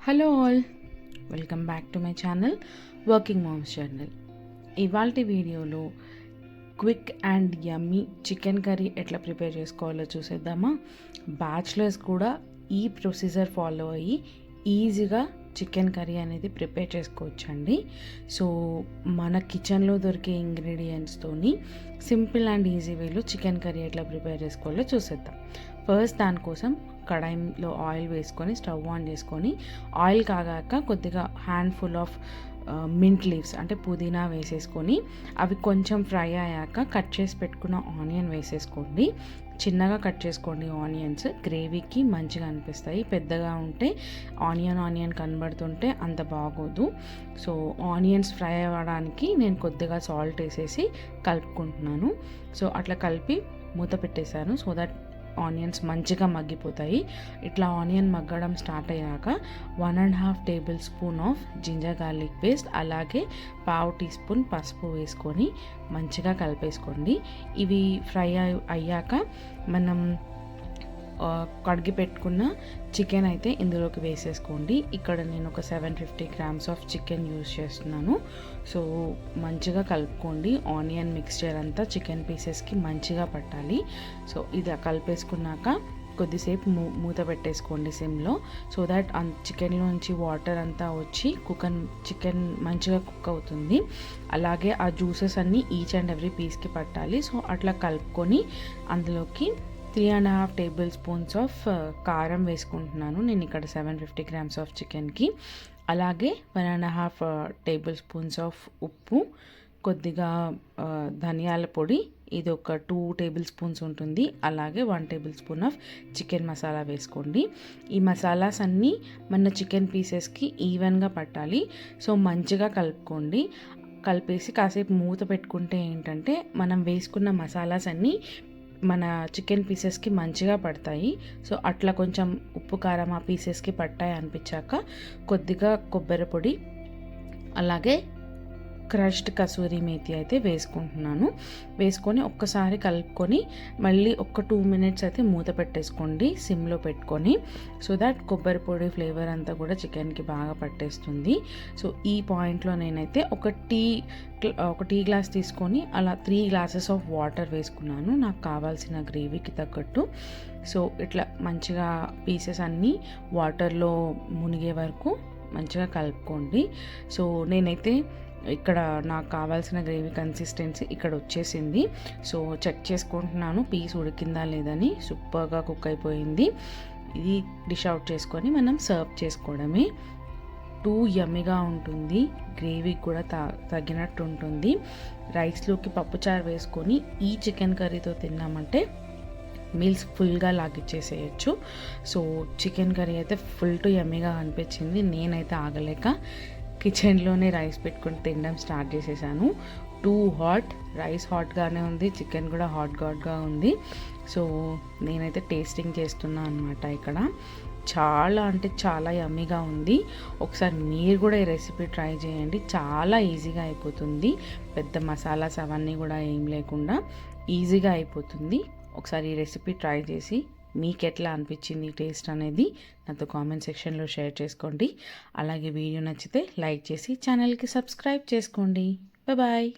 Hello all, welcome back to my channel working moms journal. ఇవాల్టి వీడియోలో quick and yummy chicken curry ఎట్లా prepare చేసుకోవాలో చూసేద్దామా. Bachelors కూడా ఈ ప్రొసీజర్ ఫాలో అయ్యి ఈజీగా చికెన్ కర్రీ అనేది ప్రిపేర్ చేసుకోవచ్చండి. సో మన కిచెన్లో దొరికే ఇంగ్రీడియంట్స్తోని సింపుల్ అండ్ ఈజీ వేలో చికెన్ కర్రీ ఎట్లా ప్రిపేర్ చేసుకోవాలో చూసేద్దాం. ఫస్ట్ దానికోసం కడాయిలో ఆయిల్ వేసుకొని స్టవ్ ఆన్ చేసుకొని ఆయిల్ కాగాక కొద్దిగా హ్యాండ్ఫుల్ ఆఫ్ మింట్ లీవ్స్ అంటే పుదీనా వేసేసుకొని అవి కొంచెం ఫ్రై అయ్యాక కట్ చేసి పెట్టుకున్న ఆనియన్ వేసేసుకోండి. చిన్నగా కట్ చేసుకోండి. ఆనియన్స్ గ్రేవీకి మంచిగా అనిపిస్తాయి. పెద్దగా ఉంటే ఆనియన్ కనబడుతుంటే అంత బాగోదు. సో ఆనియన్స్ ఫ్రై అవ్వడానికి నేను కొద్దిగా సాల్ట్ వేసేసి కలుపుకుంటున్నాను. సో అట్లా కలిపి మూత పెట్టేశాను సో దట్ ఆనియన్స్ మంచిగా మగ్గిపోతాయి. ఇట్లా ఆనియన్ మగ్గడం స్టార్ట్ అయ్యాక 1.5 tablespoon of ginger garlic paste, అలాగే పావు టీ స్పూన్ పసుపు వేసుకొని మంచిగా కలిపేసుకోండి. ఇవి ఫ్రై అయ్యాక మనం కడిగి పెట్టుకున్న చికెన్ అయితే ఇందులోకి వేసేసుకోండి. ఇక్కడ నేను ఒక 750 గ్రామ్స్ ఆఫ్ చికెన్ యూజ్ చేస్తున్నాను. సో మంచిగా కలుపుకోండి. ఆనియన్ మిక్స్చర్ అంతా చికెన్ పీసెస్కి మంచిగా పట్టాలి. సో ఇది కలిపేసుకున్నాక కొద్దిసేపు మూత పెట్టేసుకోండి సిమ్లో. సో దట్ చికెన్లోంచి వాటర్ అంతా వచ్చి చికెన్ మంచిగా కుక్ అవుతుంది. అలాగే ఆ జ్యూసెస్ అన్నీ ఈచ్ అండ్ ఎవ్రీ పీస్కి పట్టాలి. సో అట్లా కలుపుకొని అందులోకి 3.5 టేబుల్ స్పూన్స్ ఆఫ్ కారం వేసుకుంటున్నాను నేను ఇక్కడ 750 గ్రామ్స్ ఆఫ్ చికెన్కి. అలాగే 1.5 టేబుల్ స్పూన్స్ ఆఫ్ ఉప్పు, కొద్దిగా ధనియాల పొడి, ఇది ఒక 2 టేబుల్ స్పూన్స్ ఉంటుంది. అలాగే 1 table spoon of chicken masala వేసుకోండి. ఈ మసాలాస్ అన్నీ మన చికెన్ పీసెస్కి ఈవెన్గా పట్టాలి. సో మంచిగా కలుపుకోండి. కలిపేసి కాసేపు మూత పెట్టుకుంటే ఏంటంటే మనం వేసుకున్న మసాలాస్ అన్నీ మన చికెన్ పీసెస్కి మంచిగా పడతాయి. సో అట్లా కొంచెం ఉప్పు కారం ఆ పీసెస్కి పట్టాయి అనిపించాక కొద్దిగా కొబ్బరి పొడి, అలాగే క్రష్డ్ కసూరి మేతి అయితే వేసుకుంటున్నాను. వేసుకొని ఒక్కసారి కలుపుకొని మళ్ళీ ఒక 2 మినిట్స్ అయితే మూత పెట్టేసుకోండి సిమ్లో పెట్టుకొని. సో దట్ కొబ్బరి పొడి ఫ్లేవర్ అంతా కూడా చికెన్కి బాగా పట్టేస్తుంది. సో ఈ పాయింట్లో నేనైతే ఒక టీ గ్లాస్ తీసుకొని అలా 3 గ్లాసెస్ ఆఫ్ వాటర్ వేసుకున్నాను నాకు కావాల్సిన గ్రేవీకి తగ్గట్టు. సో ఇట్లా మంచిగా పీసెస్ అన్నీ వాటర్లో మునిగే వరకు మంచిగా కలుపుకోండి. సో నేనైతే ఇక్కడ నాకు కావాల్సిన గ్రేవీ కన్సిస్టెన్సీ ఇక్కడ వచ్చేసింది. సో చెక్ చేసుకుంటున్నాను పీస్ ఉడికిందా లేదని. సూపర్గా కుక్ అయిపోయింది. ఇది డిష్ అవుట్ చేసుకొని మనం సర్వ్ చేసుకోవడమే. యమ్మీగా ఉంటుంది. గ్రేవీ కూడా తగినట్టు ఉంటుంది. రైస్లోకి పప్పుచారు వేసుకొని ఈ చికెన్ కర్రీతో తిన్నామంటే మీల్స్ ఫుల్గా లాగిచ్చేసేయచ్చు. సో చికెన్ కర్రీ అయితే ఫుల్ టు యమ్మీగా అనిపించింది. నేనైతే ఆగలేక కిచెన్లోనే రైస్ పెట్టుకొని తినడం స్టార్ట్ చేసేసాను. హాట్ రైస్ హాట్గానే ఉంది, చికెన్ కూడా హాట్గా ఉంది. సో నేనైతే టేస్టింగ్ చేస్తున్నాను అనమాట ఇక్కడ. చాలా అంటే చాలా యమ్మీగా ఉంది. ఒకసారి మీరు కూడా ఈ రెసిపీ ట్రై చేయండి. చాలా ఈజీగా అయిపోతుంది. పెద్ద మసాలాస్ అవన్నీ కూడా ఏం లేకుండా ఈజీగా అయిపోతుంది. ఒకసారి ఈ రెసిపీ ట్రై చేసి మీకు ఎట్లా అనిపించింది టేస్ట్ అనేది నాతో కామెంట్ సెక్షన్లో షేర్ చేసుకోండి. అలాగే వీడియో నచ్చితే లైక్ చేసి ఛానల్కి సబ్స్క్రైబ్ చేసుకోండి. బాయ్.